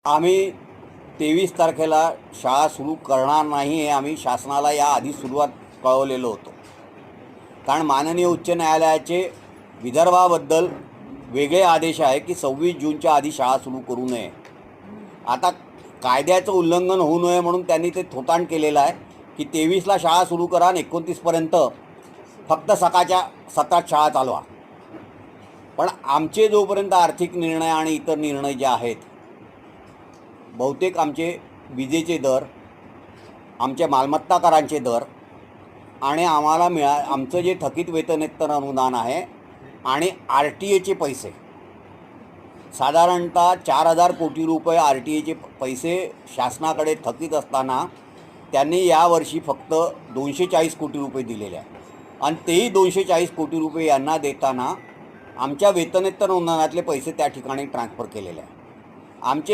आम्ही 23 तारखेला शाळा सुरू करणार नाही हे आम्ही शासनाला याआधी सुरुवात कळवलेलं होतं. कारण माननीय उच्च न्यायालयाचे विदर्भाबद्दल वेगळे आदेश आहे की 26 जूनच्या आधी शाळा सुरू करू नये. आता कायद्याचं उल्लंघन होऊ नये म्हणून त्यांनी ते थोतांड केलेलं आहे की 23ला शाळा सुरू करा आणि 29पर्यंत फक्त सकाळच्या सत्रात शाळा चालवा. पण आमचे जोपर्यंत आर्थिक निर्णय आणि इतर निर्णय जे आहेत, बहुतेक आमचे विजेचे दर, आमच्या मालमत्ता करांचे दर आणि आम्हाला आमचं जे थकीत वेतनेतर अनुदान आहे आणि RTA पैसे, साधारणतः 4,000 कोटी रुपये RTA पैसे शासनाकडे थकीत असताना त्यांनी यावर्षी फक्त 240 कोटी रुपये दिलेले आहे. आणि तेही 240 कोटी रुपये यांना देताना आमच्या वेतनेतर अनुदानातले पैसे त्या ठिकाणी ट्रान्सफर केलेले आहे. आमचे